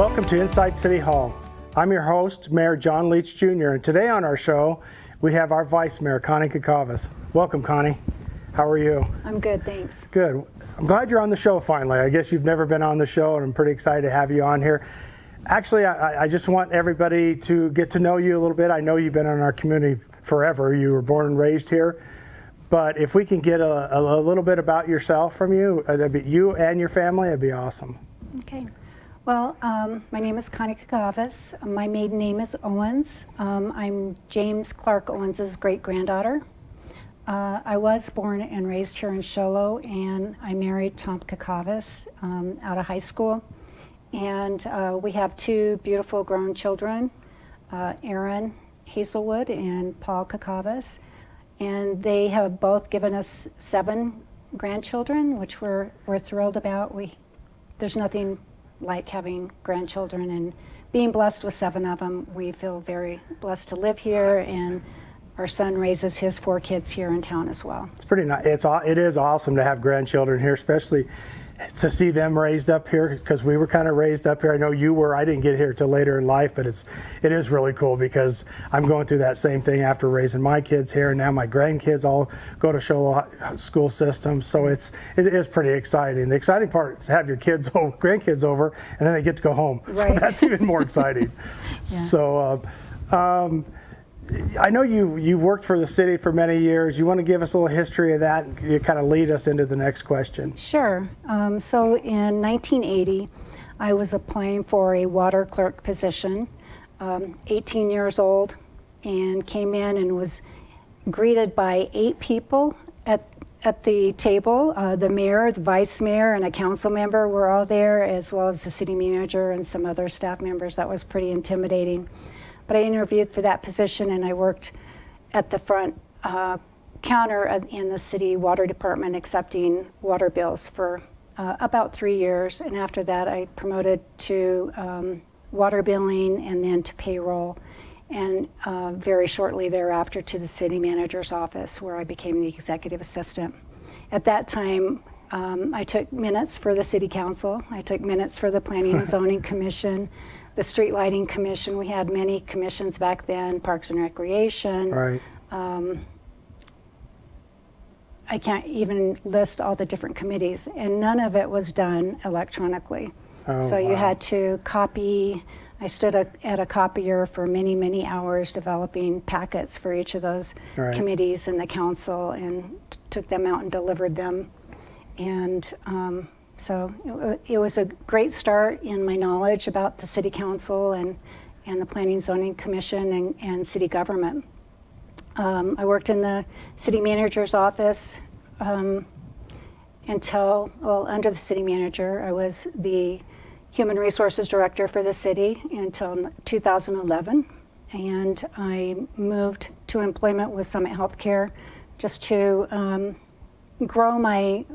Welcome to Inside City Hall. I'm your host, Mayor John Leech Jr., and today on our show, we have our Vice Mayor, Connie Kakavas. Welcome, Connie. How are you? I'm good, thanks. Good. I'm glad you're on the show finally. I guess you've never been on the show, and I'm pretty excited to have you on here. Actually, I just want everybody to get to know you a little bit. I know you've been in our community forever. You were born and raised here. But if we can get a little bit about yourself from you, you and your family, it'd be awesome. Okay. Well, my name is Connie Kakavas. My maiden name is Owens. I'm James Clark Owens' great-granddaughter. I was born and raised here in Show Low, and I married Tom Cacavez out of high school. And we have two beautiful grown children, Aaron Hazelwood and Paul Cacavez. And they have both given us 7 grandchildren, which we're thrilled about. There's nothing like having grandchildren, and being blessed with 7 of them. We feel very blessed to live here, and our son raises his 4 kids here in town as well. It's pretty nice. It is awesome to have grandchildren here, especially to see them raised up here, because we were kind of raised up here. I know you were. I didn't get here till later in life, but it is really cool because I'm going through that same thing after raising my kids here, and now my grandkids all go to Show Low school system. So it is pretty exciting. The exciting part is to have your grandkids over, and then they get to go home. Right. So that's even more exciting. Yeah. So I know you worked for the city for many years. You want to give us a little history of that and you kind of lead us into the next question? Sure. So in 1980, I was applying for a water clerk position, 18 years old, and came in and was greeted by 8 people at the table. The mayor, the vice mayor, and a council member were all there, as well as the city manager and some other staff members. That was pretty intimidating. But I interviewed for that position, and I worked at the front counter in the city water department accepting water bills for about 3 years. And after that, I promoted to water billing and then to payroll, and very shortly thereafter to the city manager's office, where I became the executive assistant. At that time, I took minutes for the city council. I took minutes for the Planning and Zoning Commission, the Street Lighting Commission. We had many commissions back then, Parks and Recreation. Right. I can't even list all the different committees, and none of it was done electronically. So you had to copy. I stood at a copier for many, many hours developing packets for each of those committees in the council, and took them out and delivered them. And so it was a great start in my knowledge about the city council and the Planning and Zoning Commission and city government. I worked in the city manager's office under the city manager. I was the human resources director for the city until 2011. And I moved to employment with Summit Healthcare just to grow my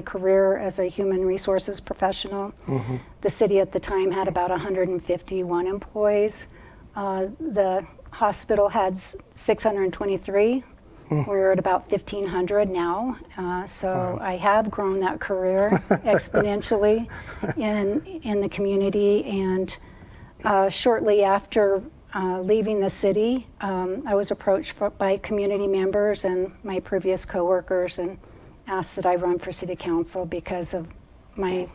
career as a human resources professional. Mm-hmm. The city at the time had about 151 employees. The hospital had 623. We're at about 1,500 now. So I have grown that career exponentially in the community. And shortly after leaving the city, I was approached by community members and my previous coworkers and asked that I run for city council because of my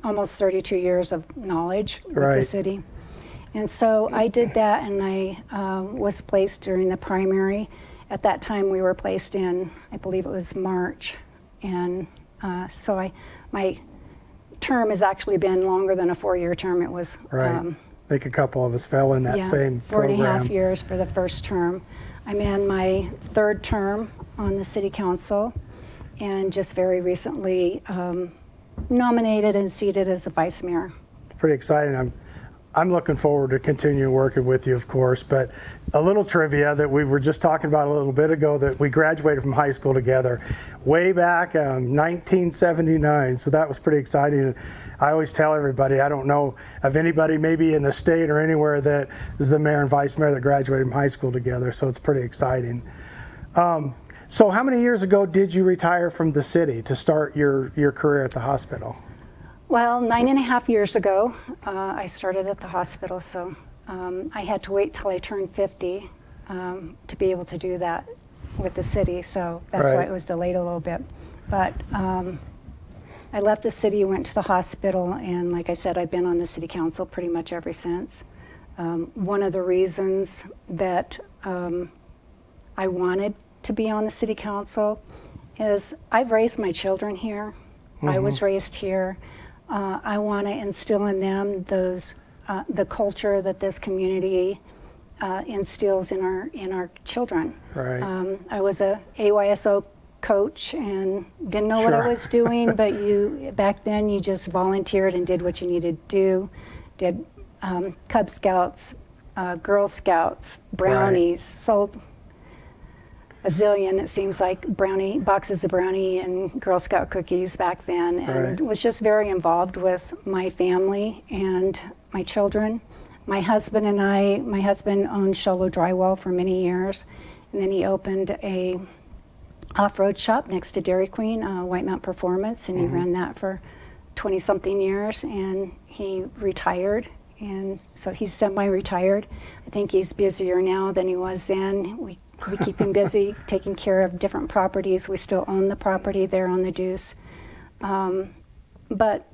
almost 32 years of knowledge with the city. And so I did that, and I was placed during the primary. At that time, we were placed in, I believe it was March. And so my term has actually been longer than a 4-year term. It was I think a couple of us fell in that same program. 4.5 years for the first term. I'm in my 3rd term on the city council, and just very recently nominated and seated as a vice mayor. Pretty exciting. I'm looking forward to continuing working with you, of course, but a little trivia that we were just talking about a little bit ago, that we graduated from high school together way back 1979, so that was pretty exciting. I always tell everybody, I don't know of anybody maybe in the state or anywhere that is the mayor and vice mayor that graduated from high school together, so it's pretty exciting. So how many years ago did you retire from the city to start your career at the hospital? Well, 9.5 years ago, I started at the hospital, so I had to wait till I turned 50 to be able to do that with the city, so that's why it was delayed a little bit. But I left the city, went to the hospital, and like I said, I've been on the city council pretty much ever since. One of the reasons that I wanted to be on the city council is I've raised my children here. I was raised here. I want to instill in them the culture that this community instills in our children. Right. I was a AYSO coach and didn't know what I was doing, but back then you just volunteered and did what you needed to do. Did Cub Scouts, Girl Scouts, brownies, sold a zillion, it seems like, boxes of brownie and Girl Scout cookies back then, and was just very involved with my family and my children. My husband owned Sholo Drywall for many years, and then he opened a off-road shop next to Dairy Queen, White Mount Performance, and he ran that for 20-something years, and he retired, and so he's semi-retired. I think he's busier now than he was then. We keep him busy taking care of different properties. We still own the property there on the Deuce. But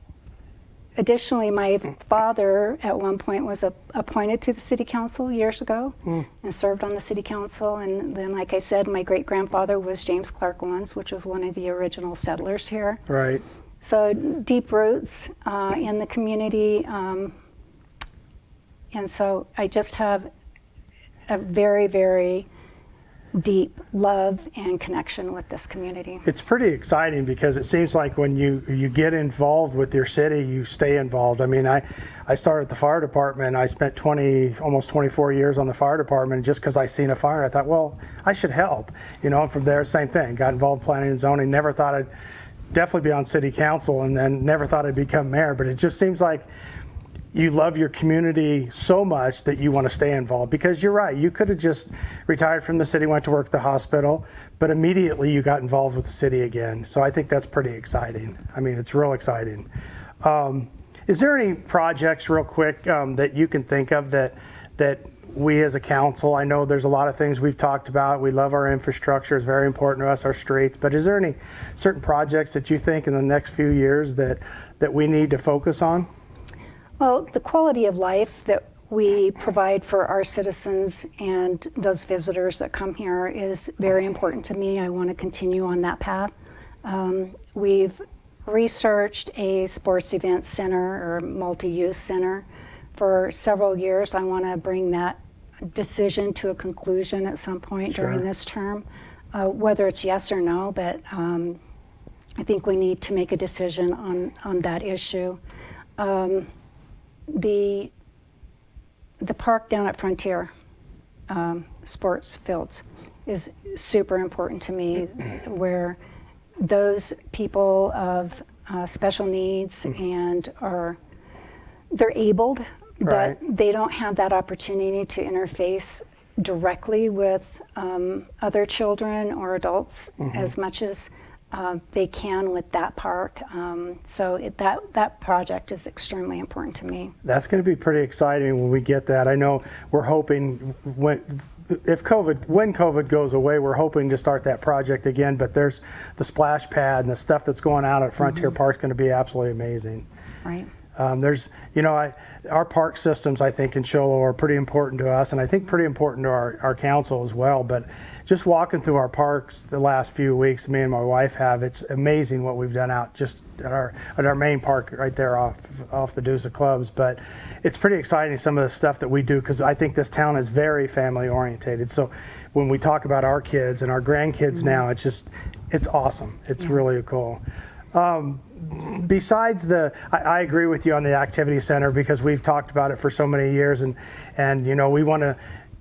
additionally, my father at one point was appointed to the city council years ago and served on the city council. And then, like I said, my great-grandfather was James Clerk once, which was one of the original settlers here. Right. So deep roots in the community. And so I just have a very, very deep love and connection with this community. It's pretty exciting because it seems like when you get involved with your city, you stay involved. I mean, I started at the fire department. I spent almost 24 years on the fire department. Just because I seen a fire, I thought, well, I should help. And from there, same thing. Got involved in planning and zoning. Never thought I'd definitely be on city council, and then never thought I'd become mayor. But it just seems like you love your community so much that you want to stay involved, because you're right. You could have just retired from the city, went to work at the hospital, but immediately you got involved with the city again. So I think that's pretty exciting. I mean, it's real exciting. Is there any projects real quick that you can think of that we as a council, I know there's a lot of things we've talked about. We love our infrastructure. It's very important to us, our streets. But is there any certain projects that you think in the next few years that we need to focus on? Well, the quality of life that we provide for our citizens and those visitors that come here is very important to me. I want to continue on that path. We've researched a sports event center or multi-use center for several years. I want to bring that decision to a conclusion at some point during this term, whether it's yes or no, but I think we need to make a decision on that issue. The park down at Frontier, sports fields, is super important to me, where those people of special needs and they're abled, but they don't have that opportunity to interface directly with other children or adults as much as they can with that park. So that project is extremely important to me. That's going to be pretty exciting when we get that. I know we're hoping when COVID goes away, we're hoping to start that project again, but there's the splash pad and the stuff that's going out at Frontier Park is going to be absolutely amazing. Right. Our park systems, I think, in Sholo are pretty important to us, and I think pretty important to our council as well. But just walking through our parks the last few weeks, me and my wife have, it's amazing what we've done out just at our main park right there off the Deuce of Clubs. But it's pretty exciting, some of the stuff that we do, because I think this town is very family orientated. So when we talk about our kids and our grandkids now, it's awesome. It's really cool. Besides I agree with you on the activity center, because we've talked about it for so many years, and we want to,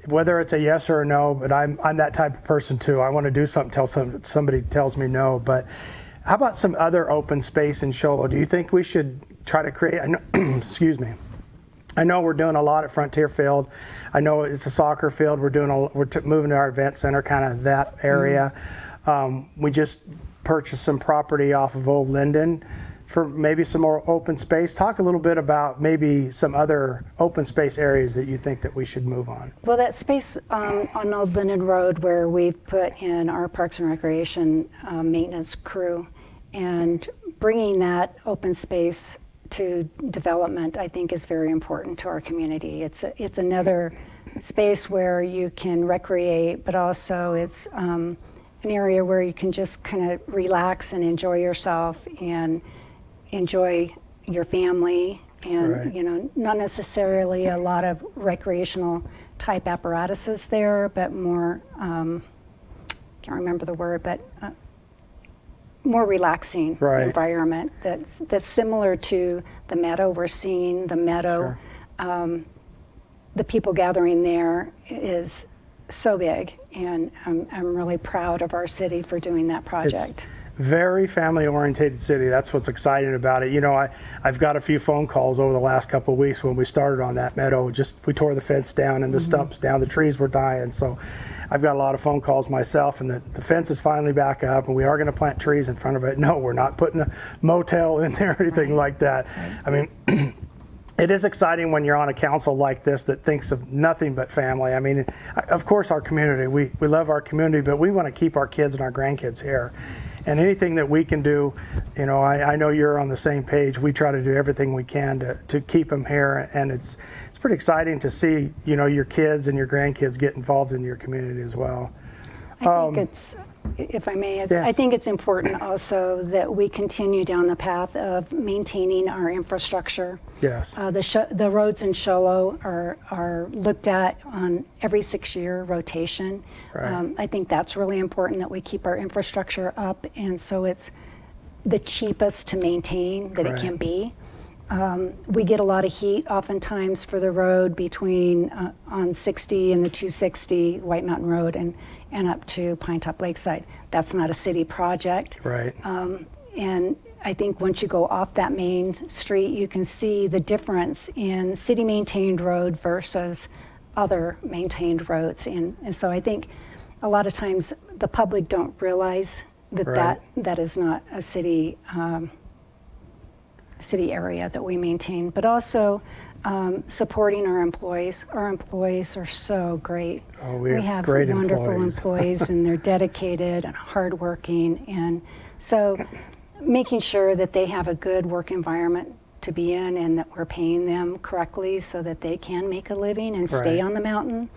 whether it's a yes or a no, but I'm that type of person too. I want to do something till somebody tells me no. But how about some other open space in Sholo? Do you think we should try to create? Excuse me. I know we're doing a lot at Frontier Field. I know it's a soccer field. We're moving to our event center, kind of that area. We just purchased some property off of Old Linden for maybe some more open space. Talk a little bit about maybe some other open space areas that you think that we should move on. Well, that space on Old Linden Road where we've put in our Parks and Recreation maintenance crew, and bringing that open space to development, I think, is very important to our community. It's another space where you can recreate, but also it's an area where you can just kind of relax and enjoy yourself and enjoy your family, and Right. not necessarily a lot of recreational type apparatuses there, but more can't remember the word, but more relaxing Right. environment that's similar to the meadow. We're seeing the meadow. Sure. The people gathering there is so big, and I'm really proud of our city for doing that project. Very family-oriented city. That's what's exciting about it. I've got a few phone calls over the last couple of weeks when we started on that meadow. We tore the fence down and the stumps down. The trees were dying. So I've got a lot of phone calls myself, and the fence is finally back up, and we are going to plant trees in front of it. No, we're not putting a motel in there or anything like that. I mean, it is exciting when you're on a council like this that thinks of nothing but family. I mean, of course, our community, we love our community, but we want to keep our kids and our grandkids here. And anything that we can do, I know you're on the same page. We try to do everything we can to keep them here. And it's pretty exciting to see, your kids and your grandkids get involved in your community as well. I think if I may, Yes. I think it's important also that we continue down the path of maintaining our infrastructure. Yes. The roads in Show Low are looked at on every 6-year rotation. Right. I think that's really important, that we keep our infrastructure up, and so it's the cheapest to maintain that it can be. We get a lot of heat oftentimes for the road between on 60 and the 260 White Mountain Road and up to Pine Top Lakeside. That's not a city project. Right. And I think once you go off that main street, you can see the difference in city maintained road versus other maintained roads. And so I think a lot of times the public don't realize that Right. that is not a city area that we maintain, but also supporting our employees. Our employees are so great. Oh, we have great great wonderful employees. and they're dedicated and hardworking, and so making sure that they have a good work environment to be in, and that we're paying them correctly so that they can make a living and stay Right. on the mountain.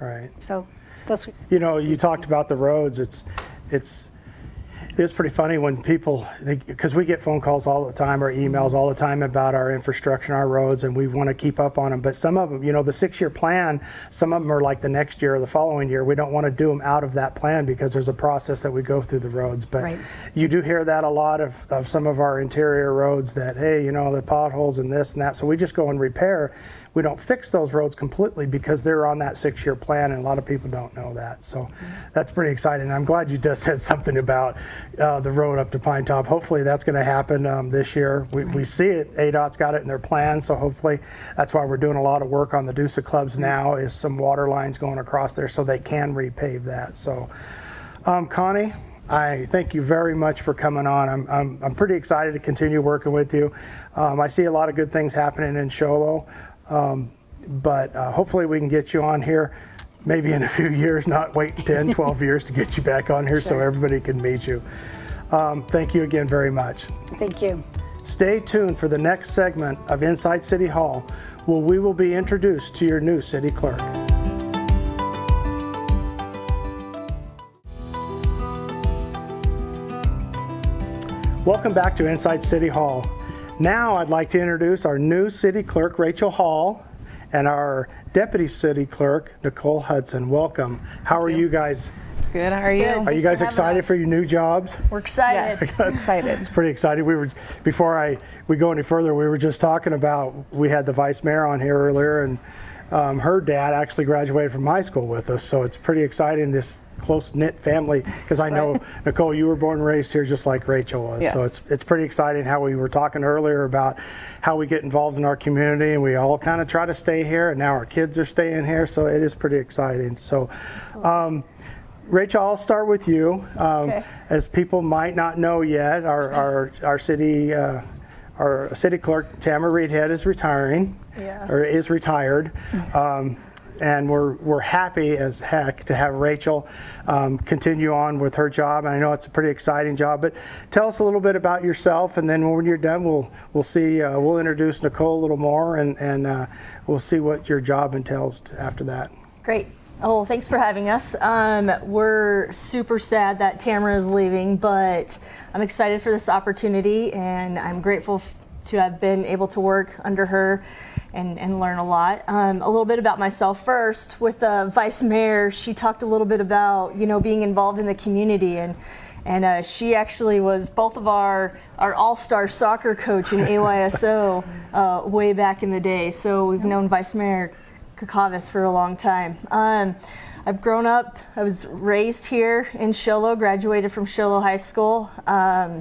Right. So those. You talked about the roads. It is pretty funny when people, because we get phone calls all the time or emails all the time about our infrastructure and our roads, and we want to keep up on them. But some of them, the 6-year plan, some of them are like the next year or the following year. We don't want to do them out of that plan because there's a process that we go through the roads. But Right. you do hear that a lot of some of our interior roads that, hey, the potholes and this and that. So we just go and repair. We don't fix those roads completely because they're on that 6-year plan, and a lot of people don't know that. So that's pretty exciting. I'm glad you just said something about the road up to Pine Top. Hopefully that's going to happen this year. We see it. ADOT's got it in their plan, so hopefully that's why we're doing a lot of work on the Deuce Clubs now, is some water lines going across there so they can repave that. So, Connie, I thank you very much for coming on. I'm pretty excited to continue working with you. I see a lot of good things happening in Show Low. But hopefully we can get you on here maybe in a few years, not wait 10, 12 years to get you back on here so everybody can meet you. Thank you again very much. Thank you. Stay tuned for the next segment of Inside City Hall, where we will be introduced to your new city clerk. Welcome back to Inside City Hall. Now I'd like to introduce our new city clerk, Rachael Hall, and our deputy city clerk, Nicole Hudson. Welcome. How are you guys? Good, how are you? Are you guys excited for your new jobs? We're excited. Yes. Excited. It's pretty exciting. Before we go any further, we were just talking about, we had the vice mayor on here earlier, and her dad actually graduated from high school with us, so it's pretty exciting, this close-knit family, because I know, Nicole, you were born and raised here just like Rachael was. Yes. So it's pretty exciting how we were talking earlier about how we get involved in our community, and we all kind of try to stay here, and now our kids are staying here, so it is pretty exciting. So Rachel, I'll start with you. Okay. As people might not know yet, our city clerk, Tamara Reedhead, is retiring, or is retired. And we're happy as heck to have Rachael continue on with her job. And I know it's a pretty exciting job, but tell us a little bit about yourself, and then when you're done, we'll introduce Nicole a little more, and we'll see what your job entails after that. Great. Oh, thanks for having us. We're super sad that Tamara is leaving, but I'm excited for this opportunity, and I'm grateful to have been able to work under her and learn a lot. A little bit about myself first. With Vice Mayor, she talked a little bit about being involved in the community, and she actually was both of our all-star soccer coach in AYSO way back in the day. So we've known Vice Mayor Cacavez for a long time. I've grown up, I was raised here in Shiloh, graduated from Shiloh High School. A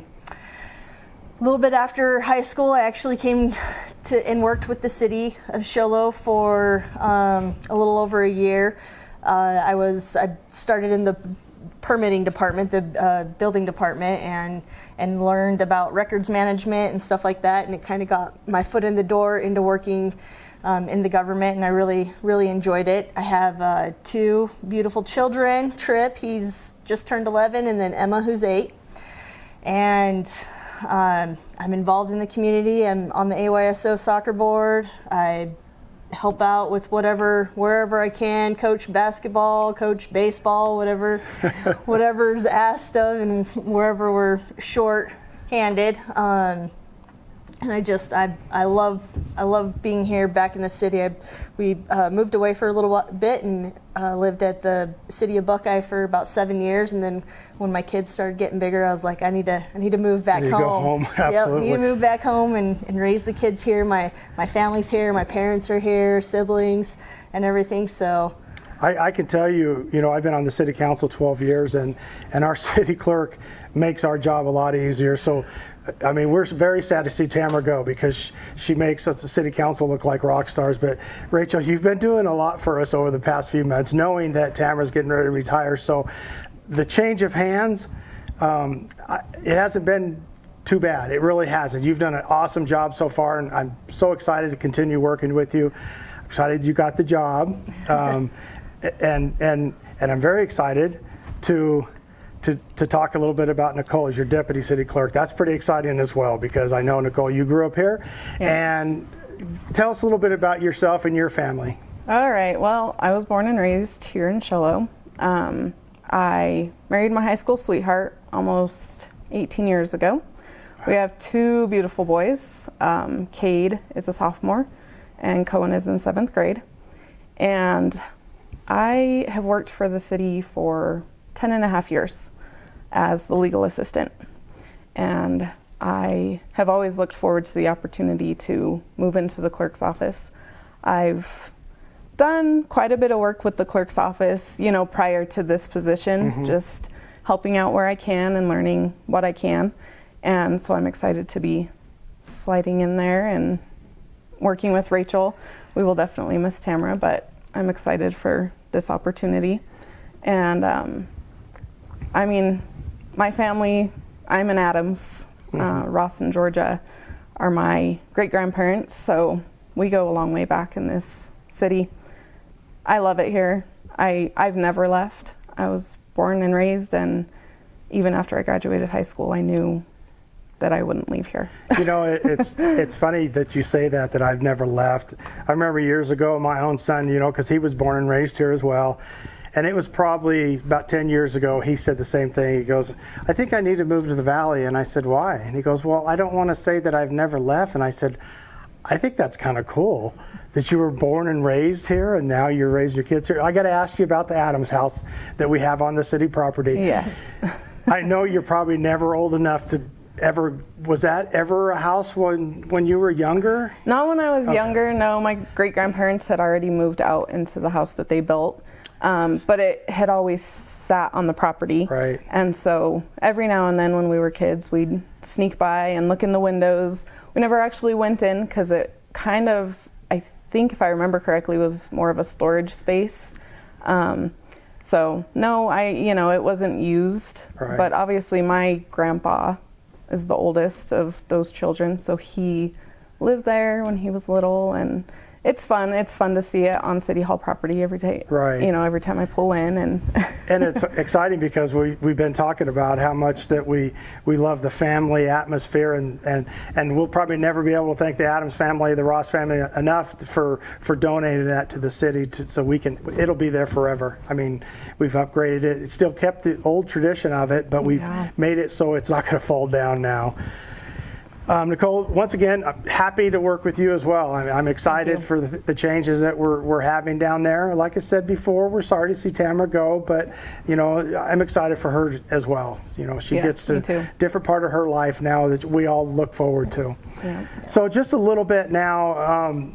little bit after high school, I actually came to and worked with the city of Shiloh for a little over a year. I started in the permitting department, the building department, and learned about records management and stuff like that, and it kind of got my foot in the door into working in the government, and I really enjoyed it. I have 2 beautiful children, Trip, he's just turned 11, and then Emma, who's 8. And I'm involved in the community. I'm on the AYSO soccer board. I help out with wherever I can, coach basketball, coach baseball, whatever's asked of, and wherever we're short-handed. And I love being here back in the city. We moved away for a little bit and lived at the city of Buckeye for about 7 years. And then when my kids started getting bigger, I was like, I need to move back home. Go home, absolutely. Yep, need to move back home and raise the kids here. My family's here, my parents are here, siblings, and everything. So. I can tell you, I've been on the city council 12 years, and our city clerk makes our job a lot easier. So, I mean, we're very sad to see Tamara go, because she makes us, the city council, look like rock stars. But Rachael, you've been doing a lot for us over the past few months, knowing that Tamara's getting ready to retire. So the change of hands, it hasn't been too bad. It really hasn't. You've done an awesome job so far, and I'm so excited to continue working with you. I'm excited you got the job. And I'm very excited to talk a little bit about Nicole as your deputy city clerk. That's pretty exciting as well, because I know, Nicole, you grew up here. Yeah. And tell us a little bit about yourself and your family. All right. Well, I was born and raised here in Shiloh. I married my high school sweetheart almost 18 years ago. We have 2 beautiful boys. Cade is a sophomore, and Cohen is in 7th grade. And I have worked for the city for 10 and a half years as the legal assistant. And I have always looked forward to the opportunity to move into the clerk's office. I've done quite a bit of work with the clerk's office, prior to this position, just helping out where I can and learning what I can. And so I'm excited to be sliding in there and working with Rachael. We will definitely miss Tamara, but I'm excited for this opportunity. And I mean, my family, I'm in Adams. Ross and Georgia are my great-grandparents, so we go a long way back in this city. I love it here. I've never left. I was born and raised, and even after I graduated high school, I knew that I wouldn't leave here. It's funny that you say that I've never left. I remember years ago, my own son, because he was born and raised here as well. And it was probably about 10 years ago, he said the same thing. He goes, I think I need to move to the Valley. And I said, why? And he goes, well, I don't want to say that I've never left. And I said, I think that's kind of cool that you were born and raised here, and now you're raising your kids here. I got to ask you about the Adams house that we have on the city property. Yes. I know you're probably never old enough to was that ever a house when you were younger? Not when I was younger, no. My great-grandparents had already moved out into the house that they built, but it had always sat on the property. Right. And so every now and then when we were kids, we'd sneak by and look in the windows. We never actually went in because it kind of, I think if I remember correctly, was more of a storage space. So no, it wasn't used, Right. but obviously my grandpa is the oldest of those children, so he lived there when he was little, and it's fun. It's fun to see it on City Hall property every day. Right. Every time I pull in, and And it's exciting because we've been talking about how much that we love the family atmosphere, and we'll probably never be able to thank the Adams family, the Ross family enough for donating that to the city so it'll be there forever. I mean, we've upgraded it. It's still kept the old tradition of it, but we've made it so it's not going to fall down now. Nicole, once again, I'm happy to work with you as well. I'm excited for the changes that we're having down there. Like I said before, we're sorry to see Tamara go, but I'm excited for her as well. She gets to a different part of her life now that we all look forward to. Yeah. So just a little bit now.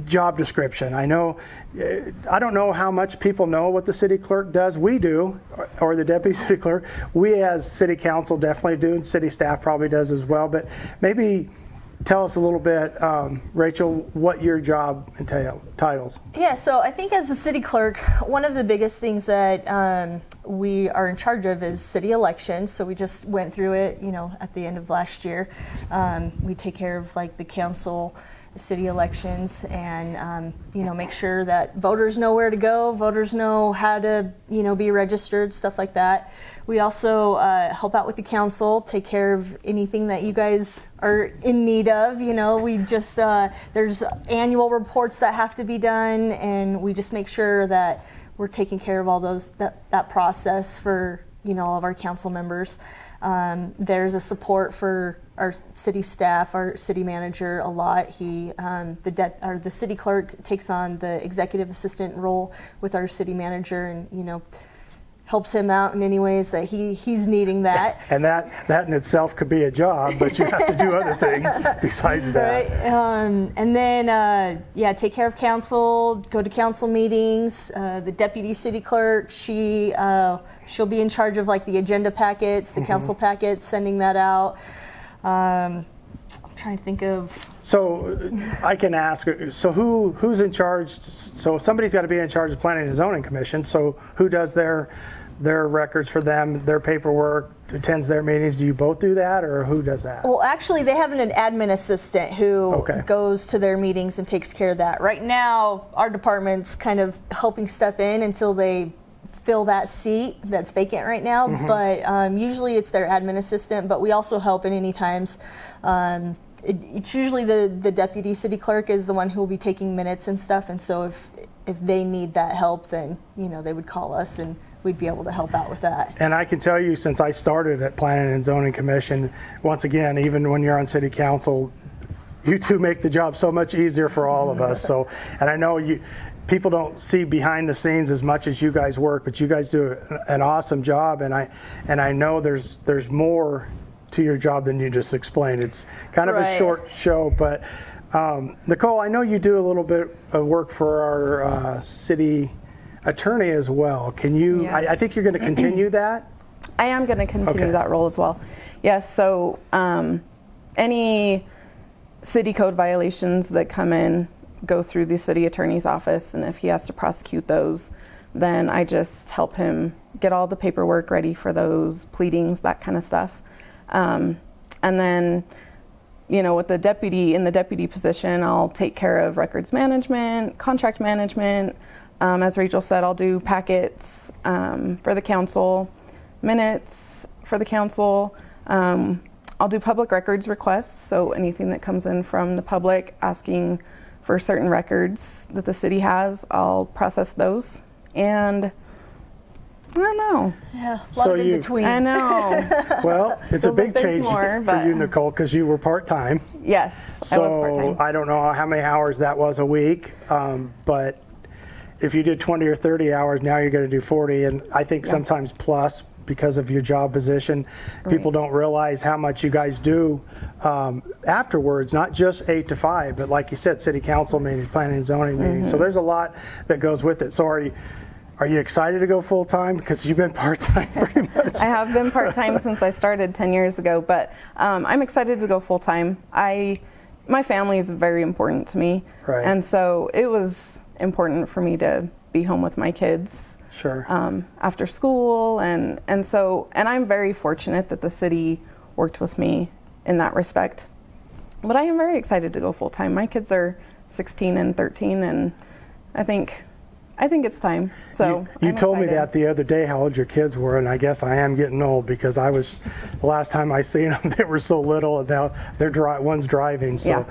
Job description. I don't know how much people know what the city clerk does. We do, or the deputy city clerk. We as city council definitely do, and city staff probably does as well. But maybe tell us a little bit, Rachael, what your job titles. Yeah, so I think as the city clerk, one of the biggest things that we are in charge of is city elections. So we just went through it, at the end of last year. We take care of the council, city elections, and make sure that voters know where to go, voters know how to be registered, stuff like that. We also help out with the council, take care of anything that you guys are in need of. We just there's annual reports that have to be done, and we just make sure that we're taking care of all that process for all of our council members. There's a support for our city staff, our city manager a lot. The city clerk takes on the executive assistant role with our city manager, and helps him out in any ways that he's needing that. And that in itself could be a job, but you have to do other things besides that. Right. And then take care of council, go to council meetings. The deputy city clerk, she'll be in charge of the agenda packets, the council packets, sending that out. I'm trying to think of. So I can ask, so who's in charge? So somebody's got to be in charge of planning and zoning commission. So who does their records for them, their paperwork, attends their meetings? Do you both do that, or who does that? Well, actually, they have an admin assistant who goes to their meetings and takes care of that. Right now, our department's kind of helping step in until they fill that seat that's vacant right now. But usually it's their admin assistant, but we also help at any times. It's usually the deputy city clerk is the one who will be taking minutes and stuff, and so if they need that help, then they would call us and we'd be able to help out with that. And I can tell you, since I started at Planning and Zoning Commission, once again, even when you're on city council, you two make the job so much easier for all of us. So, and I know people don't see behind the scenes as much as you guys work, but you guys do an awesome job, and I know there's more to your job than you just explained. It's kind of a short show, but Nicole, I know you do a little bit of work for our city attorney as well. Can you? Yes. I think you're going to continue that. I am going to continue that role as well. Yes. So any city code violations that come in go through the city attorney's office, and if he has to prosecute those, then I just help him get all the paperwork ready for those pleadings, that kind of stuff. And then, with the deputy position, I'll take care of records management, contract management. As Rachael said, I'll do packets for the council, minutes for the council. I'll do public records requests, so anything that comes in from the public asking for certain records that the city has, I'll process those. And I don't know. Yeah, a lot of in between. I know. Well, it's a big change more, for you, Nicole, because you were part-time. Yes, So I was part-time. I don't know how many hours that was a week, but if you did 20 or 30 hours, now you're going to do 40, and I think sometimes plus because of your job position. People don't realize how much you guys do afterwards, not just 8 to 5, but like you said, city council meetings, planning and zoning meetings. So there's a lot that goes with it. So are you excited to go full-time? Because you've been part-time pretty much. I have been part-time since I started 10 years ago, but I'm excited to go full-time. My family is very important to me, Right. and so it was important for me to be home with my kids Sure. after school. And I'm very fortunate that the city worked with me in that respect. But I am very excited to go full time. My kids are 16 and 13, and I think it's time. So you I'm told me excited. that the other day, how old your kids were, and I guess I am getting old because the last time I seen them, they were so little, and now one's driving. So,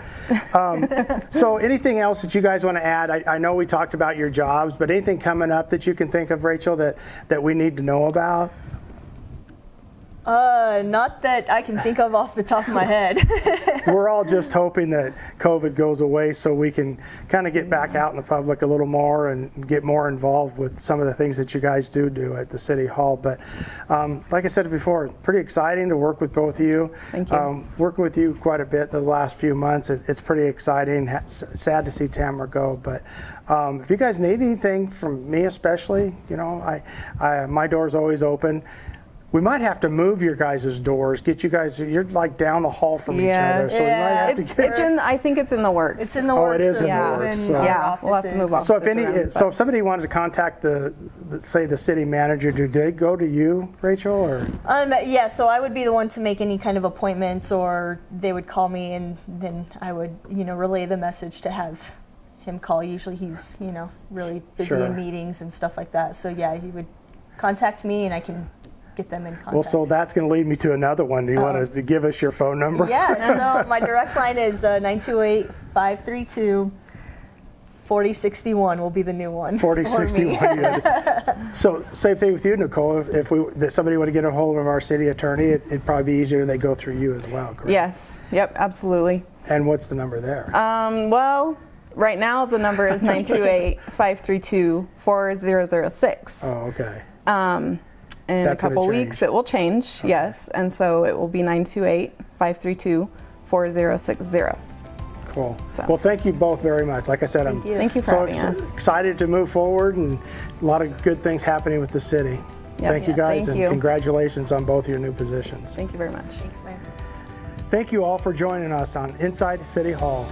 so anything else that you guys want to add? I know we talked about your jobs, but anything coming up that you can think of, Rachael, that we need to know about? Not that I can think of off the top of my head. We're all just hoping that COVID goes away so we can kind of get back out in the public a little more and get more involved with some of the things that you guys do at the City Hall. But like I said before, pretty exciting to work with both of you. Thank you. Working with you quite a bit the last few months, it's pretty exciting. Sad to see Tamara go, but if you guys need anything from me especially, my door's always open. We might have to move your guys' doors, get you guys, you're like down the hall from each other, so we might have to get. I think it's in the works. It's in the works. it is in the of works, moving so- our Yeah, we'll have to move offices. offices. So if somebody wanted to contact the city manager, do they go to you, Rachael, or? Yeah, so I would be the one to make any kind of appointments, or they would call me, and then I would, relay the message to have him call. Usually he's, really busy Sure. in meetings and stuff like that. So yeah, he would contact me, and I can get them in contact. Well, so that's going to lead me to another one. Do you want to give us your phone number? Yeah, so my direct line is 928-532-4061 will be the new one. 4061. So same thing with you, Nicole. If somebody would get a hold of our city attorney, it'd probably be easier they go through you as well, correct? Yes. Yep. Absolutely. And what's the number there? Well, right now the number is 928-532-4006. Oh, okay. In That's a couple gonna change. weeks it will change, yes. And so it will be 928-532-4060. Cool. So. Well, thank you both very much. Like I said, I'm Thank you for so having us. excited to move forward, and a lot of good things happening with the city. Yep. Thank you guys, Thank and you. congratulations on both your new positions. Thank you very much. Thanks, man. Thank you all for joining us on Inside City Hall.